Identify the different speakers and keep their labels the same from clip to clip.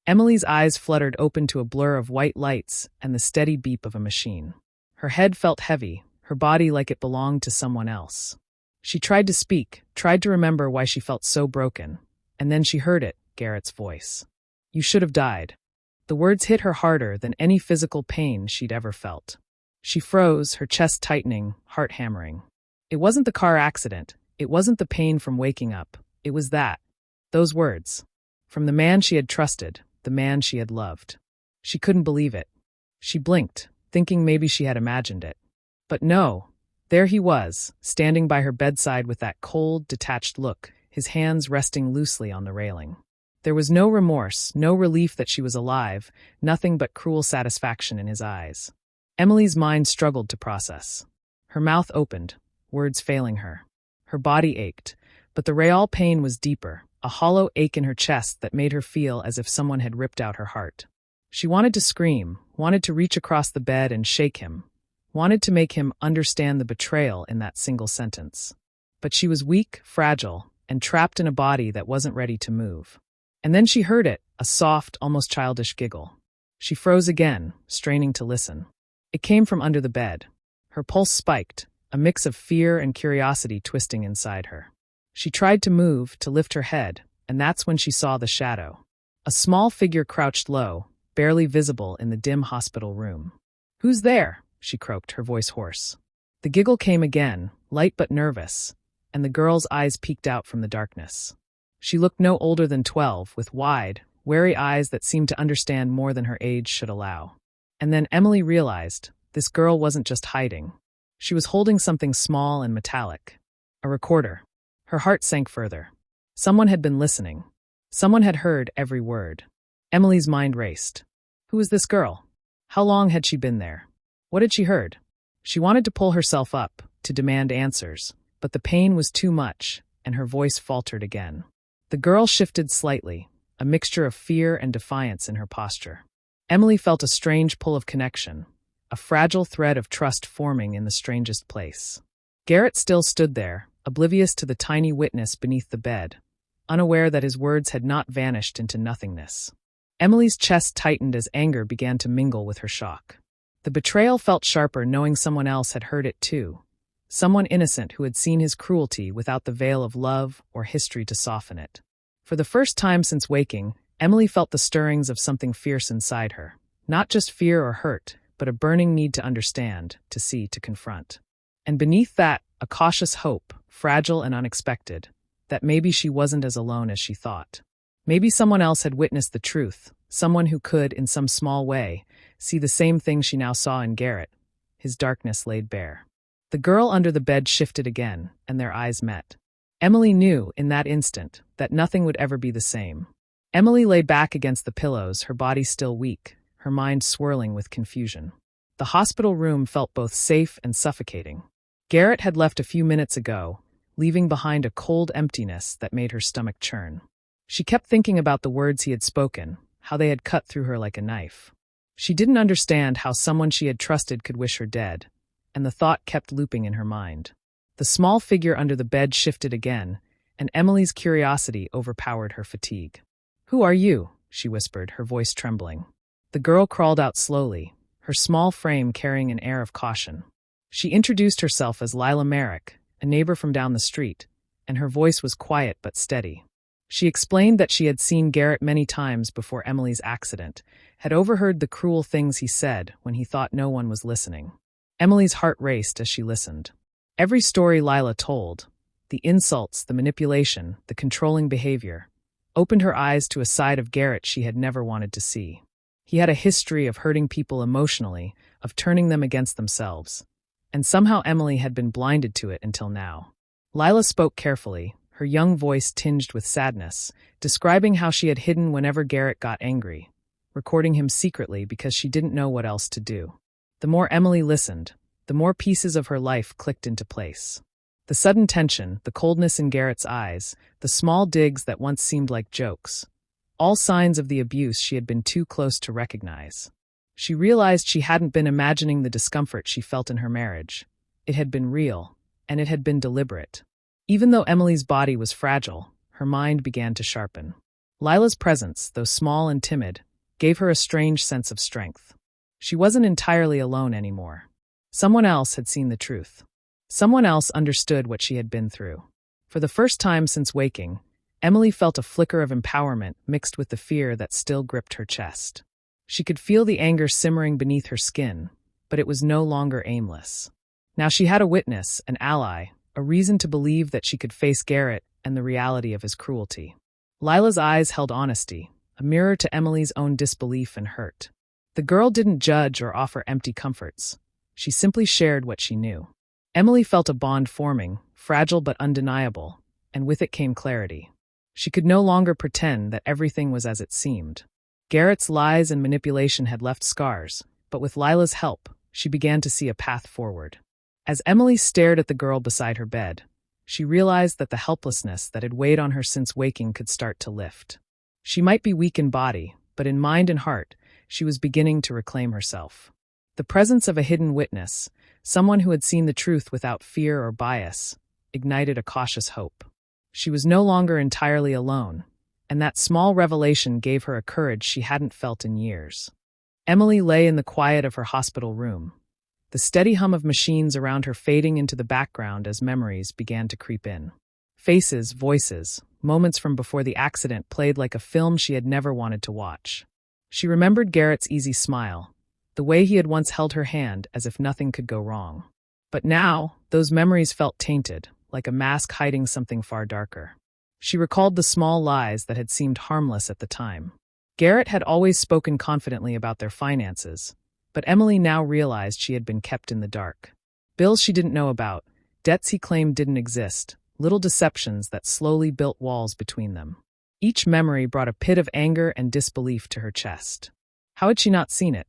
Speaker 1: Emily's eyes fluttered open to a blur of white lights and the steady beep of a machine. Her head felt heavy, her body like it belonged to someone else. She tried to speak, tried to remember why she felt so broken, and then she heard it, Garrett's voice. "You should have died." The words hit her harder than any physical pain she'd ever felt. She froze, her chest tightening, heart hammering. It wasn't the car accident, it wasn't the pain from waking up, it was those words. From the man she had trusted, the man she had loved. She couldn't believe it. She blinked, thinking maybe she had imagined it. But no, there he was, standing by her bedside with that cold, detached look, his hands resting loosely on the railing. There was no remorse, no relief that she was alive, nothing but cruel satisfaction in his eyes. Emily's mind struggled to process. Her mouth opened, words failing her. Her body ached, but the real pain was deeper, a hollow ache in her chest that made her feel as if someone had ripped out her heart. She wanted to scream, wanted to reach across the bed and shake him, wanted to make him understand the betrayal in that single sentence. But she was weak, fragile, and trapped in a body that wasn't ready to move. And then she heard it, a soft, almost childish giggle. She froze again, straining to listen. It came from under the bed. Her pulse spiked, a mix of fear and curiosity twisting inside her. She tried to move, to lift her head, and that's when she saw the shadow. A small figure crouched low, barely visible in the dim hospital room. "Who's there?" she croaked, her voice hoarse. The giggle came again, light but nervous, and the girl's eyes peeked out from the darkness. She looked no older than 12, with wide, wary eyes that seemed to understand more than her age should allow. And then Emily realized, this girl wasn't just hiding. She was holding something small and metallic. A recorder. Her heart sank further. Someone had been listening. Someone had heard every word. Emily's mind raced. Who was this girl? How long had she been there? What had she heard? She wanted to pull herself up, to demand answers, but the pain was too much, and her voice faltered again. The girl shifted slightly, a mixture of fear and defiance in her posture. Emily felt a strange pull of connection, a fragile thread of trust forming in the strangest place. Garrett still stood there, oblivious to the tiny witness beneath the bed, unaware that his words had not vanished into nothingness. Emily's chest tightened as anger began to mingle with her shock. The betrayal felt sharper knowing someone else had heard it too. Someone innocent who had seen his cruelty without the veil of love or history to soften it. For the first time since waking, Emily felt the stirrings of something fierce inside her. Not just fear or hurt, but a burning need to understand, to see, to confront. And beneath that, a cautious hope, fragile and unexpected, that maybe she wasn't as alone as she thought. Maybe someone else had witnessed the truth, someone who could, in some small way, see the same thing she now saw in Garrett, his darkness laid bare. The girl under the bed shifted again, and their eyes met. Emily knew, in that instant, that nothing would ever be the same. Emily lay back against the pillows, her body still weak, her mind swirling with confusion. The hospital room felt both safe and suffocating. Garrett had left a few minutes ago, leaving behind a cold emptiness that made her stomach churn. She kept thinking about the words he had spoken, how they had cut through her like a knife. She didn't understand how someone she had trusted could wish her dead, and the thought kept looping in her mind. The small figure under the bed shifted again, and Emily's curiosity overpowered her fatigue. "Who are you?" she whispered, her voice trembling. The girl crawled out slowly, her small frame carrying an air of caution. She introduced herself as Lila Merrick, a neighbor from down the street, and her voice was quiet but steady. She explained that she had seen Garrett many times before Emily's accident, had overheard the cruel things he said when he thought no one was listening. Emily's heart raced as she listened. Every story Lila told, the insults, the manipulation, the controlling behavior, opened her eyes to a side of Garrett she had never wanted to see. He had a history of hurting people emotionally, of turning them against themselves. And somehow Emily had been blinded to it until now. Lila spoke carefully, her young voice tinged with sadness, describing how she had hidden whenever Garrett got angry, recording him secretly because she didn't know what else to do. The more Emily listened, the more pieces of her life clicked into place. The sudden tension, the coldness in Garrett's eyes, the small digs that once seemed like jokes, all signs of the abuse she had been too close to recognize. She realized she hadn't been imagining the discomfort she felt in her marriage. It had been real, and it had been deliberate. Even though Emily's body was fragile, her mind began to sharpen. Lila's presence, though small and timid, gave her a strange sense of strength. She wasn't entirely alone anymore. Someone else had seen the truth. Someone else understood what she had been through. For the first time since waking, Emily felt a flicker of empowerment mixed with the fear that still gripped her chest. She could feel the anger simmering beneath her skin, but it was no longer aimless. Now she had a witness, an ally, a reason to believe that she could face Garrett and the reality of his cruelty. Lila's eyes held honesty, a mirror to Emily's own disbelief and hurt. The girl didn't judge or offer empty comforts. She simply shared what she knew. Emily felt a bond forming, fragile but undeniable, and with it came clarity. She could no longer pretend that everything was as it seemed. Garrett's lies and manipulation had left scars, but with Lila's help, she began to see a path forward. As Emily stared at the girl beside her bed, she realized that the helplessness that had weighed on her since waking could start to lift. She might be weak in body, but in mind and heart, she was beginning to reclaim herself. The presence of a hidden witness, someone who had seen the truth without fear or bias, ignited a cautious hope. She was no longer entirely alone, and that small revelation gave her a courage she hadn't felt in years. Emily lay in the quiet of her hospital room, the steady hum of machines around her fading into the background as memories began to creep in. Faces, voices, moments from before the accident played like a film she had never wanted to watch. She remembered Garrett's easy smile, the way he had once held her hand as if nothing could go wrong. But now, those memories felt tainted, like a mask hiding something far darker. She recalled the small lies that had seemed harmless at the time. Garrett had always spoken confidently about their finances, but Emily now realized she had been kept in the dark. Bills she didn't know about, debts he claimed didn't exist, little deceptions that slowly built walls between them. Each memory brought a pit of anger and disbelief to her chest. How had she not seen it?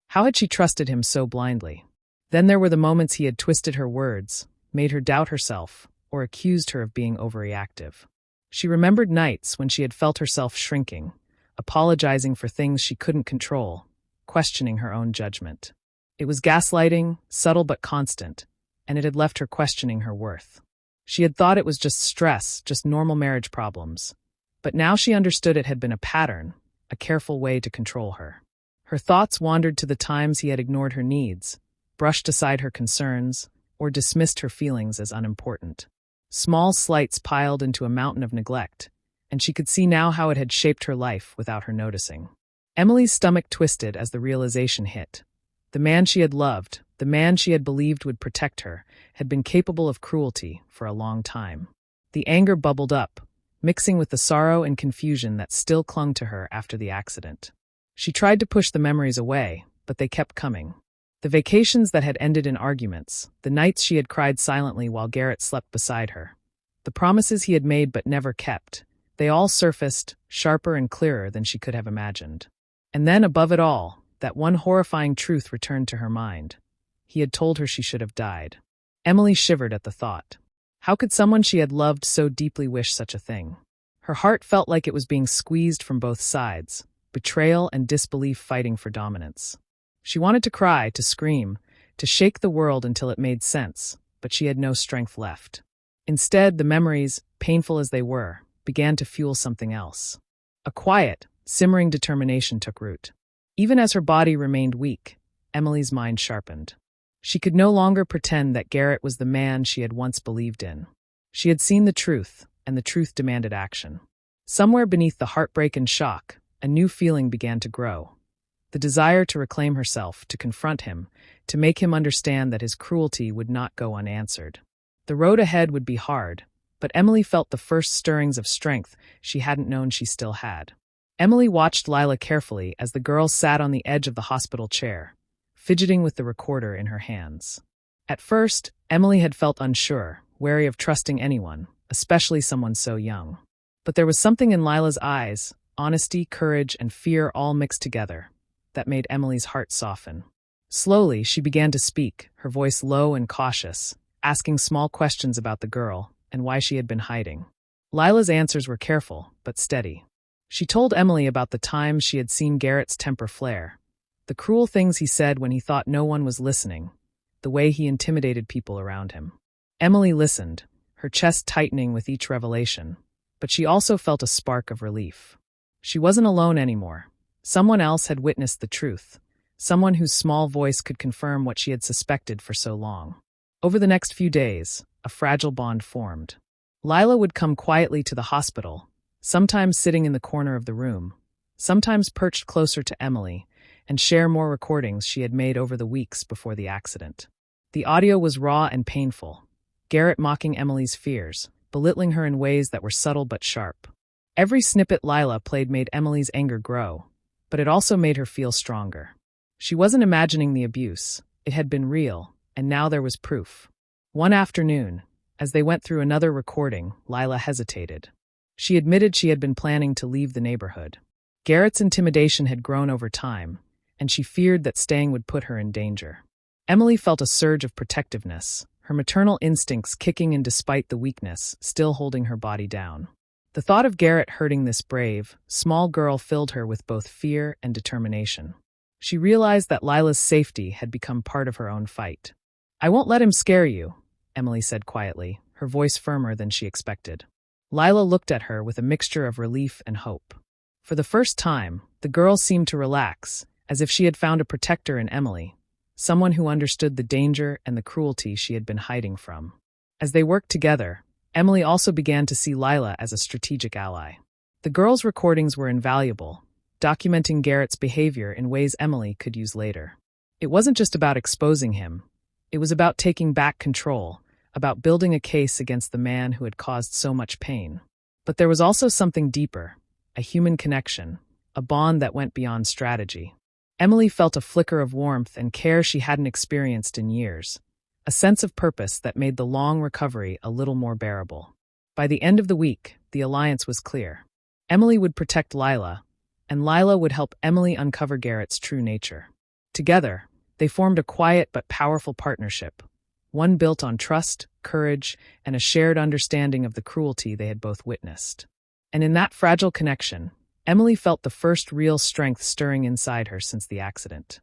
Speaker 1: How had she trusted him so blindly? Then there were the moments he had twisted her words, made her doubt herself, or accused her of being overreactive. She remembered nights when she had felt herself shrinking, apologizing for things she couldn't control, questioning her own judgment. It was gaslighting, subtle but constant, and it had left her questioning her worth. She had thought it was just stress, just normal marriage problems. But now she understood it had been a pattern, a careful way to control her. Her thoughts wandered to the times he had ignored her needs, brushed aside her concerns, or dismissed her feelings as unimportant. Small slights piled into a mountain of neglect, and she could see now how it had shaped her life without her noticing. Emily's stomach twisted as the realization hit. The man she had loved, the man she had believed would protect her, had been capable of cruelty for a long time. The anger bubbled up, mixing with the sorrow and confusion that still clung to her after the accident. She tried to push the memories away, but they kept coming. The vacations that had ended in arguments, the nights she had cried silently while Garrett slept beside her, the promises he had made but never kept, they all surfaced, sharper and clearer than she could have imagined. And then, above it all, that one horrifying truth returned to her mind. He had told her she should have died. Emily shivered at the thought. How could someone she had loved so deeply wish such a thing? Her heart felt like it was being squeezed from both sides, betrayal and disbelief fighting for dominance. She wanted to cry, to scream, to shake the world until it made sense, but she had no strength left. Instead, the memories, painful as they were, began to fuel something else. A quiet, simmering determination took root. Even as her body remained weak, Emily's mind sharpened. She could no longer pretend that Garrett was the man she had once believed in. She had seen the truth, and the truth demanded action. Somewhere beneath the heartbreak and shock, a new feeling began to grow. The desire to reclaim herself, to confront him, to make him understand that his cruelty would not go unanswered. The road ahead would be hard, but Emily felt the first stirrings of strength she hadn't known she still had. Emily watched Lila carefully as the girl sat on the edge of the hospital chair, fidgeting with the recorder in her hands. At first, Emily had felt unsure, wary of trusting anyone, especially someone so young. But there was something in Lila's eyes, honesty, courage, and fear all mixed together, that made Emily's heart soften. Slowly, she began to speak, her voice low and cautious, asking small questions about the girl and why she had been hiding. Lila's answers were careful, but steady. She told Emily about the times she had seen Garrett's temper flare, the cruel things he said when he thought no one was listening, the way he intimidated people around him. Emily listened, her chest tightening with each revelation, but she also felt a spark of relief. She wasn't alone anymore. Someone else had witnessed the truth. Someone whose small voice could confirm what she had suspected for so long. Over the next few days, a fragile bond formed. Lila would come quietly to the hospital, sometimes sitting in the corner of the room, sometimes perched closer to Emily, and share more recordings she had made over the weeks before the accident. The audio was raw and painful, Garrett mocking Emily's fears, belittling her in ways that were subtle but sharp. Every snippet Lila played made Emily's anger grow, but it also made her feel stronger. She wasn't imagining the abuse, it had been real, and now there was proof. One afternoon, as they went through another recording, Lila hesitated. She admitted she had been planning to leave the neighborhood. Garrett's intimidation had grown over time, and she feared that staying would put her in danger. Emily felt a surge of protectiveness, her maternal instincts kicking in despite the weakness still holding her body down. The thought of Garrett hurting this brave, small girl filled her with both fear and determination. She realized that Lila's safety had become part of her own fight. "I won't let him scare you," Emily said quietly, her voice firmer than she expected. Lila looked at her with a mixture of relief and hope. For the first time, the girl seemed to relax, as if she had found a protector in Emily, someone who understood the danger and the cruelty she had been hiding from. As they worked together, Emily also began to see Lila as a strategic ally. The girls' recordings were invaluable, documenting Garrett's behavior in ways Emily could use later. It wasn't just about exposing him. It was about taking back control, about building a case against the man who had caused so much pain. But there was also something deeper, a human connection, a bond that went beyond strategy. Emily felt a flicker of warmth and care she hadn't experienced in years, a sense of purpose that made the long recovery a little more bearable. By the end of the week, the alliance was clear. Emily would protect Lila, and Lila would help Emily uncover Garrett's true nature. Together, they formed a quiet but powerful partnership, one built on trust, courage, and a shared understanding of the cruelty they had both witnessed. And in that fragile connection, Emily felt the first real strength stirring inside her since the accident.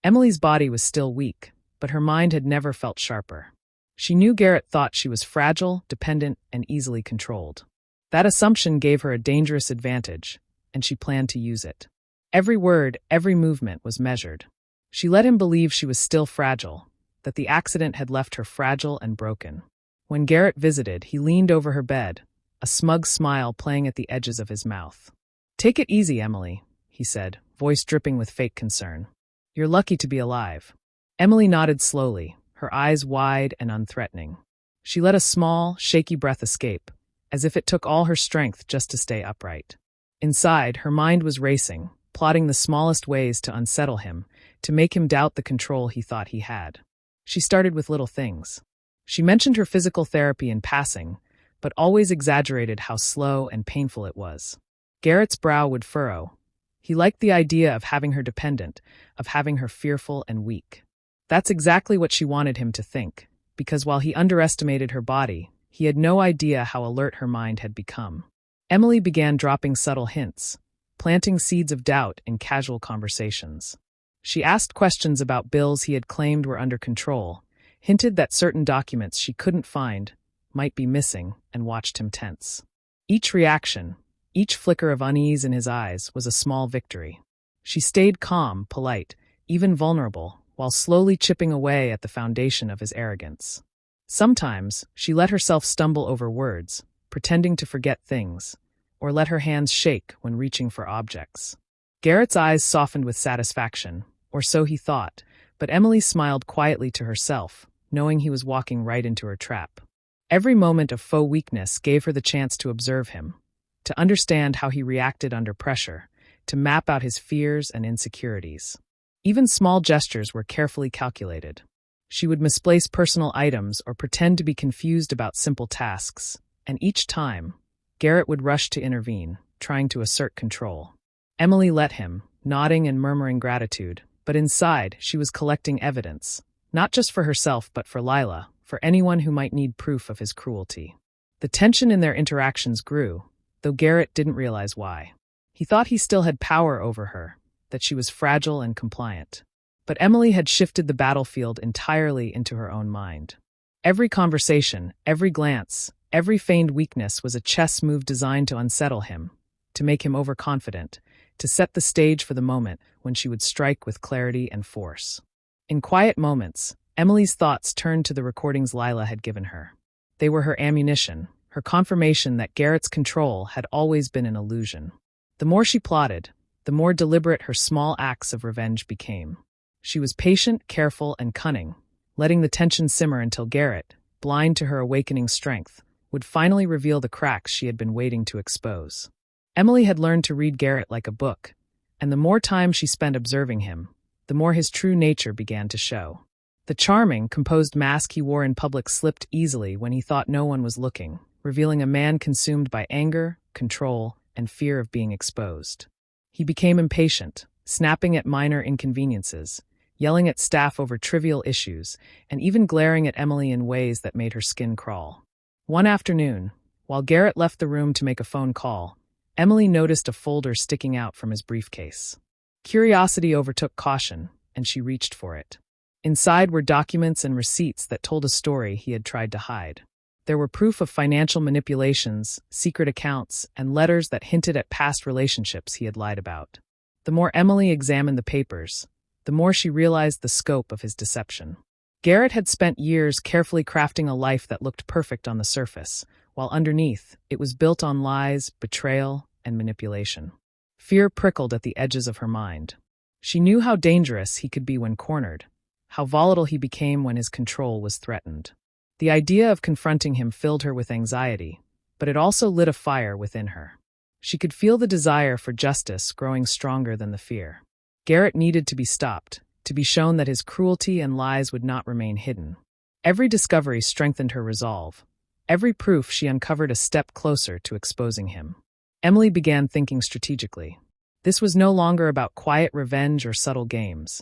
Speaker 1: Emily's body was still weak, but her mind had never felt sharper. She knew Garrett thought she was fragile, dependent, and easily controlled. That assumption gave her a dangerous advantage, and she planned to use it. Every word, every movement was measured. She let him believe she was still fragile, that the accident had left her fragile and broken. When Garrett visited, he leaned over her bed, a smug smile playing at the edges of his mouth. "Take it easy, Emily," he said, voice dripping with fake concern. "You're lucky to be alive." Emily nodded slowly, her eyes wide and unthreatening. She let a small, shaky breath escape, as if it took all her strength just to stay upright. Inside, her mind was racing, plotting the smallest ways to unsettle him, to make him doubt the control he thought he had. She started with little things. She mentioned her physical therapy in passing, but always exaggerated how slow and painful it was. Garrett's brow would furrow. He liked the idea of having her dependent, of having her fearful and weak. That's exactly what she wanted him to think, because while he underestimated her body, he had no idea how alert her mind had become. Emily began dropping subtle hints, planting seeds of doubt in casual conversations. She asked questions about bills he had claimed were under control, hinted that certain documents she couldn't find might be missing, and watched him tense. Each reaction, each flicker of unease in his eyes was a small victory. She stayed calm, polite, even vulnerable, while slowly chipping away at the foundation of his arrogance. Sometimes, she let herself stumble over words, pretending to forget things, or let her hands shake when reaching for objects. Garrett's eyes softened with satisfaction, or so he thought, but Emily smiled quietly to herself, knowing he was walking right into her trap. Every moment of faux weakness gave her the chance to observe him, to understand how he reacted under pressure, to map out his fears and insecurities. Even small gestures were carefully calculated. She would misplace personal items or pretend to be confused about simple tasks, and each time, Garrett would rush to intervene, trying to assert control. Emily let him, nodding and murmuring gratitude, but inside she was collecting evidence, not just for herself but for Lila, for anyone who might need proof of his cruelty. The tension in their interactions grew, though Garrett didn't realize why. He thought he still had power over her, that she was fragile and compliant. But Emily had shifted the battlefield entirely into her own mind. Every conversation, every glance, every feigned weakness was a chess move designed to unsettle him, to make him overconfident, to set the stage for the moment when she would strike with clarity and force. In quiet moments, Emily's thoughts turned to the recordings Lila had given her. They were her ammunition, her confirmation that Garrett's control had always been an illusion. The more she plotted, the more deliberate her small acts of revenge became. She was patient, careful, and cunning, letting the tension simmer until Garrett, blind to her awakening strength, would finally reveal the cracks she had been waiting to expose. Emily had learned to read Garrett like a book, and the more time she spent observing him, the more his true nature began to show. The charming, composed mask he wore in public slipped easily when he thought no one was looking, revealing a man consumed by anger, control, and fear of being exposed. He became impatient, snapping at minor inconveniences, yelling at staff over trivial issues, and even glaring at Emily in ways that made her skin crawl. One afternoon, while Garrett left the room to make a phone call, Emily noticed a folder sticking out from his briefcase. Curiosity overtook caution, and she reached for it. Inside were documents and receipts that told a story he had tried to hide. There were proof of financial manipulations, secret accounts, and letters that hinted at past relationships he had lied about. The more Emily examined the papers, the more she realized the scope of his deception. Garrett had spent years carefully crafting a life that looked perfect on the surface, while underneath, it was built on lies, betrayal, and manipulation. Fear prickled at the edges of her mind. She knew how dangerous he could be when cornered, how volatile he became when his control was threatened. The idea of confronting him filled her with anxiety, but it also lit a fire within her. She could feel the desire for justice growing stronger than the fear. Garrett needed to be stopped, to be shown that his cruelty and lies would not remain hidden. Every discovery strengthened her resolve. Every proof she uncovered a step closer to exposing him. Emily began thinking strategically. This was no longer about quiet revenge or subtle games.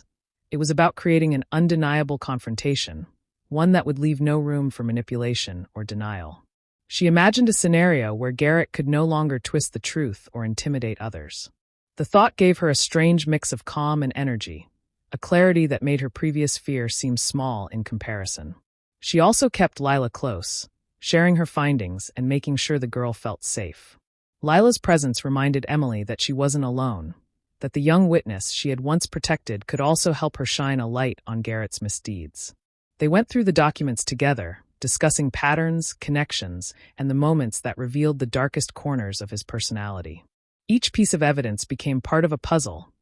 Speaker 1: It was about creating an undeniable confrontation, one that would leave no room for manipulation or denial. She imagined a scenario where Garrett could no longer twist the truth or intimidate others. The thought gave her a strange mix of calm and energy, a clarity that made her previous fear seem small in comparison. She also kept Lila close, sharing her findings and making sure the girl felt safe. Lila's presence reminded Emily that she wasn't alone, that the young witness she had once protected could also help her shine a light on Garrett's misdeeds. They went through the documents together, discussing patterns, connections, and the moments that revealed the darkest corners of his personality. Each piece of evidence became part of a puzzle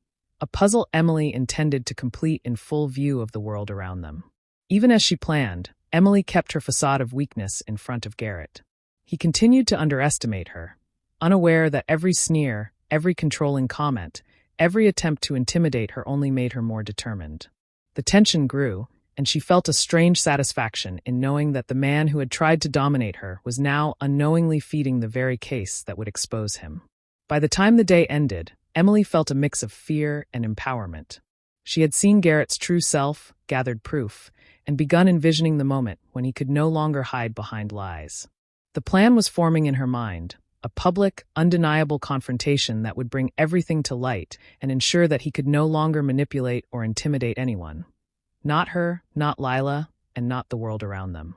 Speaker 1: Emily intended to complete in full view of the world around them. Even as she planned, Emily kept her facade of weakness in front of Garrett. He continued to underestimate her, unaware that every sneer, every controlling comment, every attempt to intimidate her only made her more determined. The tension grew, and she felt a strange satisfaction in knowing that the man who had tried to dominate her was now unknowingly feeding the very case that would expose him. By the time the day ended, Emily felt a mix of fear and empowerment. She had seen Garrett's true self, gathered proof, and begun envisioning the moment when he could no longer hide behind lies. The plan was forming in her mind, a public, undeniable confrontation that would bring everything to light and ensure that he could no longer manipulate or intimidate anyone. Not her, not Lila, and not the world around them.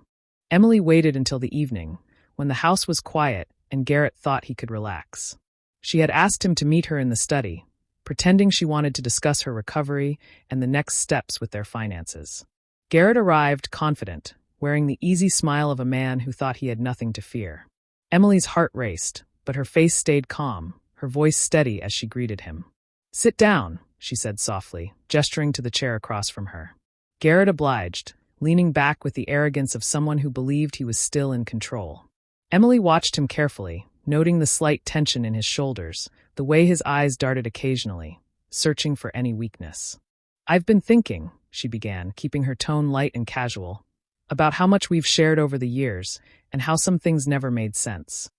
Speaker 1: Emily waited until the evening, when the house was quiet and Garrett thought he could relax. She had asked him to meet her in the study, pretending she wanted to discuss her recovery and the next steps with their finances. Garrett arrived confident, wearing the easy smile of a man who thought he had nothing to fear. Emily's heart raced, but her face stayed calm, her voice steady as she greeted him. "Sit down," she said softly, gesturing to the chair across from her. Garrett obliged, leaning back with the arrogance of someone who believed he was still in control. Emily watched him carefully, noting the slight tension in his shoulders, the way his eyes darted occasionally, searching for any weakness. "I've been thinking," she began, keeping her tone light and casual, "about how much we've shared over the years and how some things never made sense."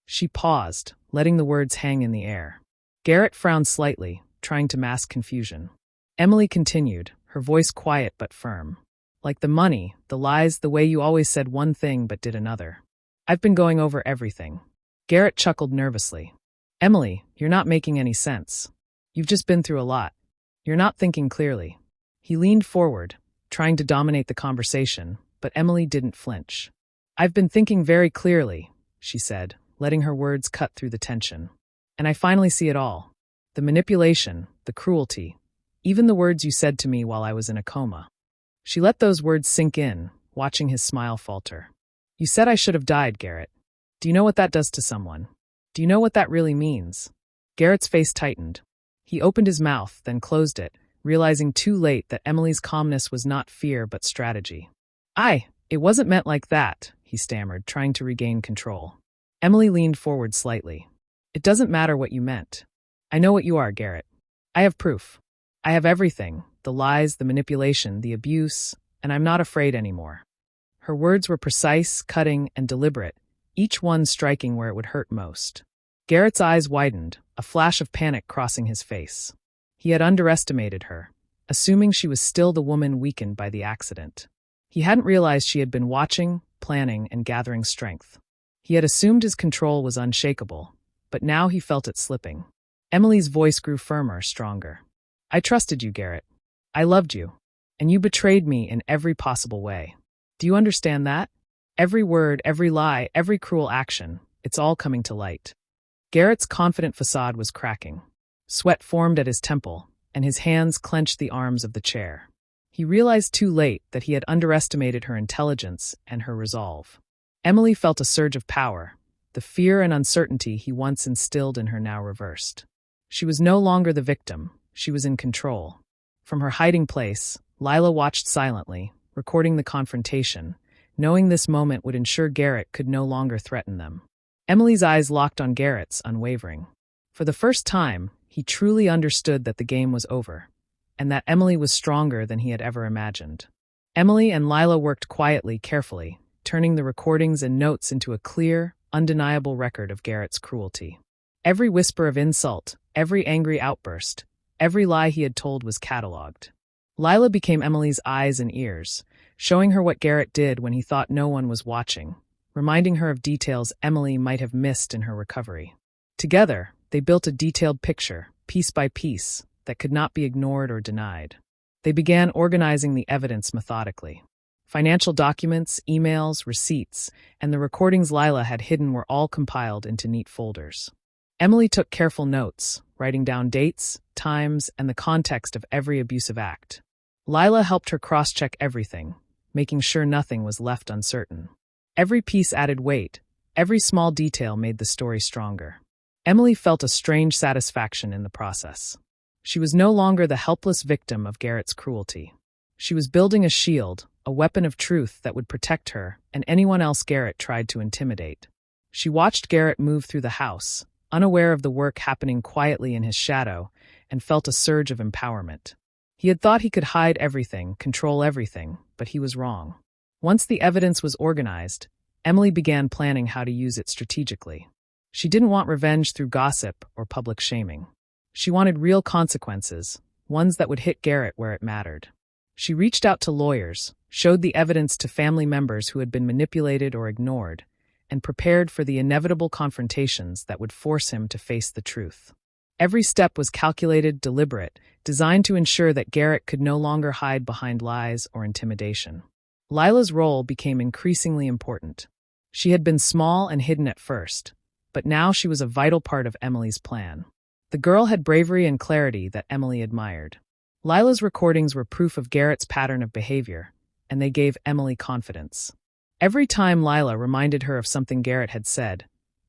Speaker 1: She paused, letting the words hang in the air. Garrett frowned slightly, trying to mask confusion. Emily continued, her voice quiet but firm. "Like the money, the lies, the way you always said one thing but did another. I've been going over everything." Garrett chuckled nervously. "Emily, you're not making any sense. You've just been through a lot. You're not thinking clearly." He leaned forward, trying to dominate the conversation, but Emily didn't flinch. "I've been thinking very clearly," she said, letting her words cut through the tension. And I finally see it all. The manipulation, the cruelty, even the words you said to me while I was in a coma. She let those words sink in, watching his smile falter. You said I should have died, Garrett. Do you know what that does to someone? Do you know what that really means? Garrett's face tightened. He opened his mouth, then closed it, realizing too late that Emily's calmness was not fear but strategy. It wasn't meant like that, he stammered, trying to regain control. Emily leaned forward slightly. It doesn't matter what you meant. I know what you are, Garrett. I have proof. I have everything, the lies, the manipulation, the abuse, and I'm not afraid anymore. Her words were precise, cutting, and deliberate, each one striking where it would hurt most. Garrett's eyes widened, a flash of panic crossing his face. He had underestimated her, assuming she was still the woman weakened by the accident. He hadn't realized she had been watching, planning, and gathering strength. He had assumed his control was unshakable, but now he felt it slipping. Emily's voice grew firmer, stronger. I trusted you, Garrett. I loved you. And you betrayed me in every possible way. Do you understand that? Every word, every lie, every cruel action, it's all coming to light. Garrett's confident facade was cracking. Sweat formed at his temple, and his hands clenched the arms of the chair. He realized too late that he had underestimated her intelligence and her resolve. Emily felt a surge of power. The fear and uncertainty he once instilled in her now reversed. She was no longer the victim. She was in control. From her hiding place, Lila watched silently, recording the confrontation, knowing this moment would ensure Garrett could no longer threaten them. Emily's eyes locked on Garrett's, unwavering. For the first time, he truly understood that the game was over, and that Emily was stronger than he had ever imagined. Emily and Lila worked quietly, carefully, turning the recordings and notes into a clear, undeniable record of Garrett's cruelty. Every whisper of insult, every angry outburst, every lie he had told was catalogued. Lila became Emily's eyes and ears, showing her what Garrett did when he thought no one was watching, reminding her of details Emily might have missed in her recovery. Together, they built a detailed picture, piece by piece, that could not be ignored or denied. They began organizing the evidence methodically. Financial documents, emails, receipts, and the recordings Lila had hidden were all compiled into neat folders. Emily took careful notes, writing down dates, times, and the context of every abusive act. Lila helped her cross-check everything, making sure nothing was left uncertain. Every piece added weight, every small detail made the story stronger. Emily felt a strange satisfaction in the process. She was no longer the helpless victim of Garrett's cruelty. She was building a shield, a weapon of truth that would protect her and anyone else Garrett tried to intimidate. She watched Garrett move through the house, unaware of the work happening quietly in his shadow, and felt a surge of empowerment. He had thought he could hide everything, control everything, but he was wrong. Once the evidence was organized, Emily began planning how to use it strategically. She didn't want revenge through gossip or public shaming. She wanted real consequences, ones that would hit Garrett where it mattered. She reached out to lawyers, showed the evidence to family members who had been manipulated or ignored, and prepared for the inevitable confrontations that would force him to face the truth. Every step was calculated, deliberate, designed to ensure that Garrett could no longer hide behind lies or intimidation. Lila's role became increasingly important. She had been small and hidden at first, but now she was a vital part of Emily's plan. The girl had bravery and clarity that Emily admired. Lila's recordings were proof of Garrett's pattern of behavior, and they gave Emily confidence. Every time Lila reminded her of something Garrett had said,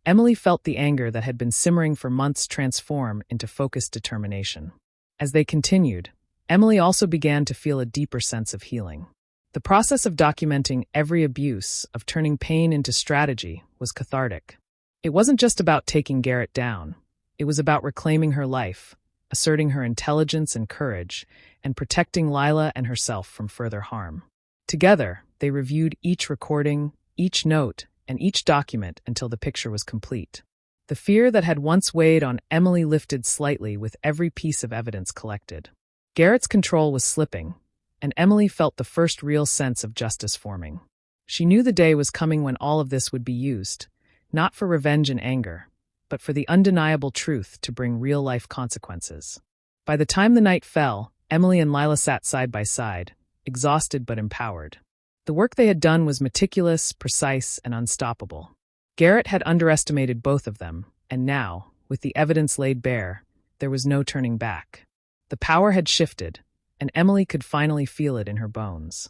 Speaker 1: Emily felt the anger that had been simmering for months transform into focused determination. As they continued, Emily also began to feel a deeper sense of healing. The process of documenting every abuse, of turning pain into strategy, was cathartic. It wasn't just about taking Garrett down. It was about reclaiming her life, asserting her intelligence and courage, and protecting Lila and herself from further harm. Together, they reviewed each recording, each note, and each document until the picture was complete. The fear that had once weighed on Emily lifted slightly with every piece of evidence collected. Garrett's control was slipping, and Emily felt the first real sense of justice forming. She knew the day was coming when all of this would be used, not for revenge and anger, but for the undeniable truth to bring real-life consequences. By the time the night fell, Emily and Lila sat side by side, exhausted but empowered. The work they had done was meticulous, precise, and unstoppable. Garrett had underestimated both of them, and now, with the evidence laid bare, there was no turning back. The power had shifted, and Emily could finally feel it in her bones.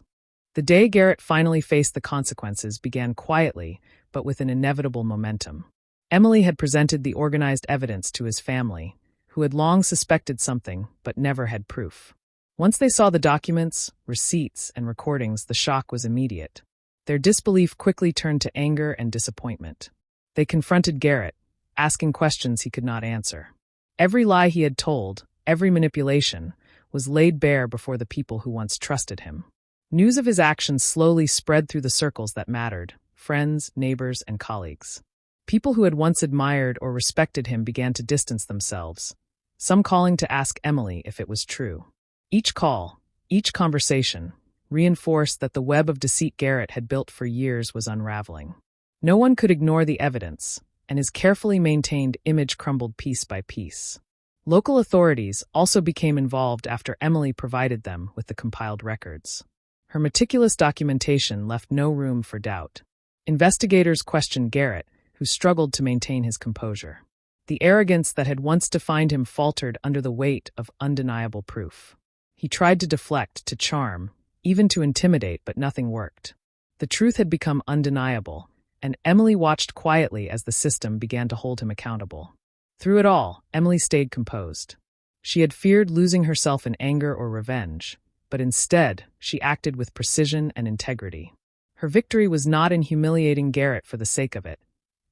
Speaker 1: The day Garrett finally faced the consequences began quietly, but with an inevitable momentum. Emily had presented the organized evidence to his family, who had long suspected something but never had proof. Once they saw the documents, receipts, and recordings, the shock was immediate. Their disbelief quickly turned to anger and disappointment. They confronted Garrett, asking questions he could not answer. Every lie he had told, every manipulation, was laid bare before the people who once trusted him. News of his actions slowly spread through the circles that mattered: friends, neighbors, and colleagues. People who had once admired or respected him began to distance themselves, some calling to ask Emily if it was true. Each call, each conversation, reinforced that the web of deceit Garrett had built for years was unraveling. No one could ignore the evidence, and his carefully maintained image crumbled piece by piece. Local authorities also became involved after Emily provided them with the compiled records. Her meticulous documentation left no room for doubt. Investigators questioned Garrett, who struggled to maintain his composure. The arrogance that had once defined him faltered under the weight of undeniable proof. He tried to deflect, to charm, even to intimidate, but nothing worked. The truth had become undeniable, and Emily watched quietly as the system began to hold him accountable. Through it all, Emily stayed composed. She had feared losing herself in anger or revenge, but instead, she acted with precision and integrity. Her victory was not in humiliating Garrett for the sake of it.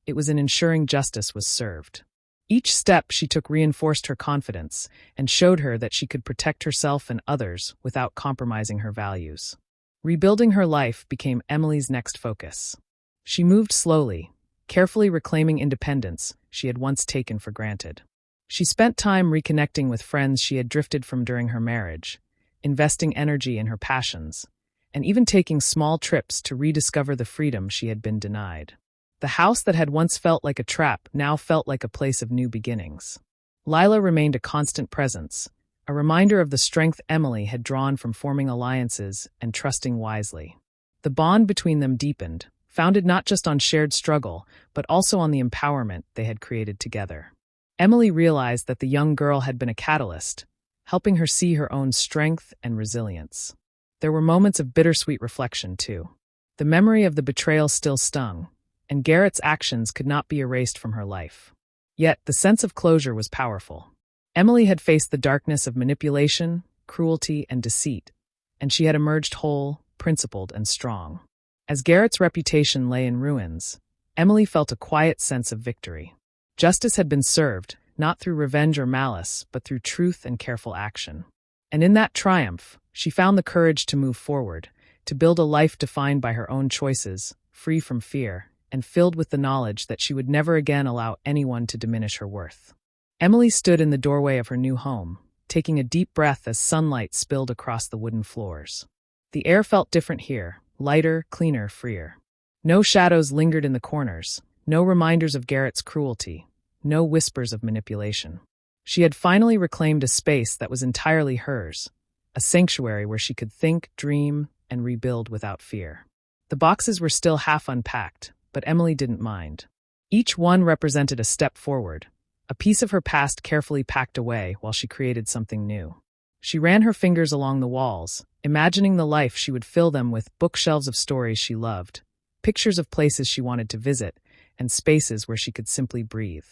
Speaker 1: It was in ensuring justice was served. Each step she took reinforced her confidence and showed her that she could protect herself and others without compromising her values. Rebuilding her life became Emily's next focus. She moved slowly, carefully reclaiming independence she had once taken for granted. She spent time reconnecting with friends she had drifted from during her marriage, investing energy in her passions, and even taking small trips to rediscover the freedom she had been denied. The house that had once felt like a trap now felt like a place of new beginnings. Lila remained a constant presence, a reminder of the strength Emily had drawn from forming alliances and trusting wisely. The bond between them deepened, founded not just on shared struggle, but also on the empowerment they had created together. Emily realized that the young girl had been a catalyst, helping her see her own strength and resilience. There were moments of bittersweet reflection, too. The memory of the betrayal still stung, and Garrett's actions could not be erased from her life. Yet, the sense of closure was powerful. Emily had faced the darkness of manipulation, cruelty, and deceit, and she had emerged whole, principled, and strong. As Garrett's reputation lay in ruins, Emily felt a quiet sense of victory. Justice had been served, not through revenge or malice, but through truth and careful action. And in that triumph, she found the courage to move forward, to build a life defined by her own choices, free from fear, and filled with the knowledge that she would never again allow anyone to diminish her worth. Emily stood in the doorway of her new home, taking a deep breath as sunlight spilled across the wooden floors. The air felt different here, lighter, cleaner, freer. No shadows lingered in the corners, no reminders of Garrett's cruelty, no whispers of manipulation. She had finally reclaimed a space that was entirely hers, a sanctuary where she could think, dream, and rebuild without fear. The boxes were still half unpacked, but Emily didn't mind. Each one represented a step forward, a piece of her past carefully packed away while she created something new. She ran her fingers along the walls, imagining the life she would fill them with: bookshelves of stories she loved, pictures of places she wanted to visit, and spaces where she could simply breathe.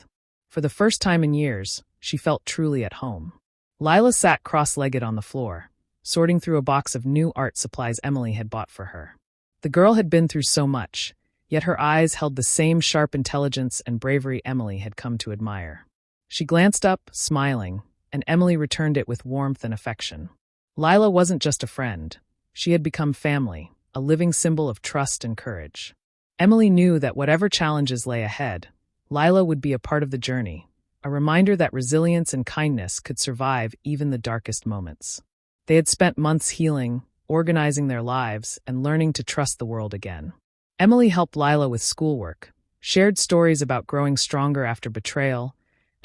Speaker 1: For the first time in years, she felt truly at home. Lila sat cross-legged on the floor, sorting through a box of new art supplies Emily had bought for her. The girl had been through so much, yet her eyes held the same sharp intelligence and bravery Emily had come to admire. She glanced up, smiling, and Emily returned it with warmth and affection. Lila wasn't just a friend. She had become family, a living symbol of trust and courage. Emily knew that whatever challenges lay ahead, Lila would be a part of the journey, a reminder that resilience and kindness could survive even the darkest moments. They had spent months healing, organizing their lives, and learning to trust the world again. Emily helped Lila with schoolwork, shared stories about growing stronger after betrayal,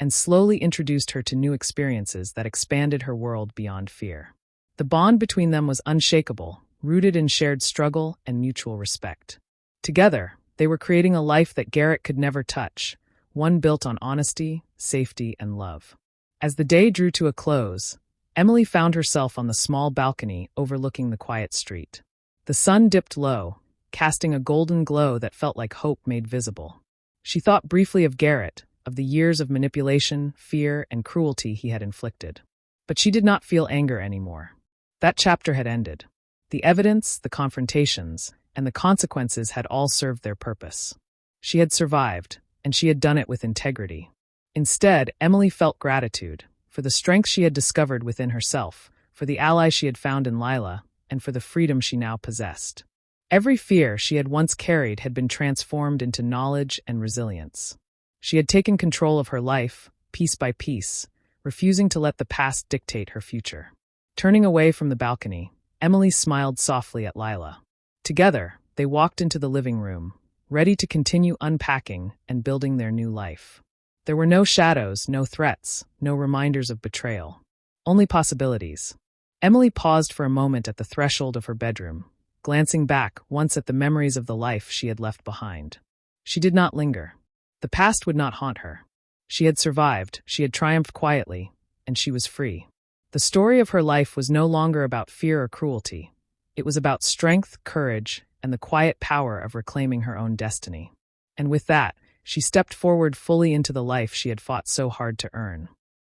Speaker 1: and slowly introduced her to new experiences that expanded her world beyond fear. The bond between them was unshakable, rooted in shared struggle and mutual respect. Together, they were creating a life that Garrett could never touch, one built on honesty, safety, and love. As the day drew to a close, Emily found herself on the small balcony overlooking the quiet street. The sun dipped low, casting a golden glow that felt like hope made visible. She thought briefly of Garrett, of the years of manipulation, fear, and cruelty he had inflicted. But she did not feel anger anymore. That chapter had ended. The evidence, the confrontations, and the consequences had all served their purpose. She had survived, and she had done it with integrity. Instead, Emily felt gratitude for the strength she had discovered within herself, for the ally she had found in Lila, and for the freedom she now possessed. Every fear she had once carried had been transformed into knowledge and resilience. She had taken control of her life, piece by piece, refusing to let the past dictate her future. Turning away from the balcony, Emily smiled softly at Lila. Together, they walked into the living room, ready to continue unpacking and building their new life. There were no shadows, no threats, no reminders of betrayal. Only possibilities. Emily paused for a moment at the threshold of her bedroom, glancing back once at the memories of the life she had left behind. She did not linger. The past would not haunt her. She had survived, she had triumphed quietly, and she was free. The story of her life was no longer about fear or cruelty. It was about strength, courage, and the quiet power of reclaiming her own destiny. And with that, she stepped forward fully into the life she had fought so hard to earn.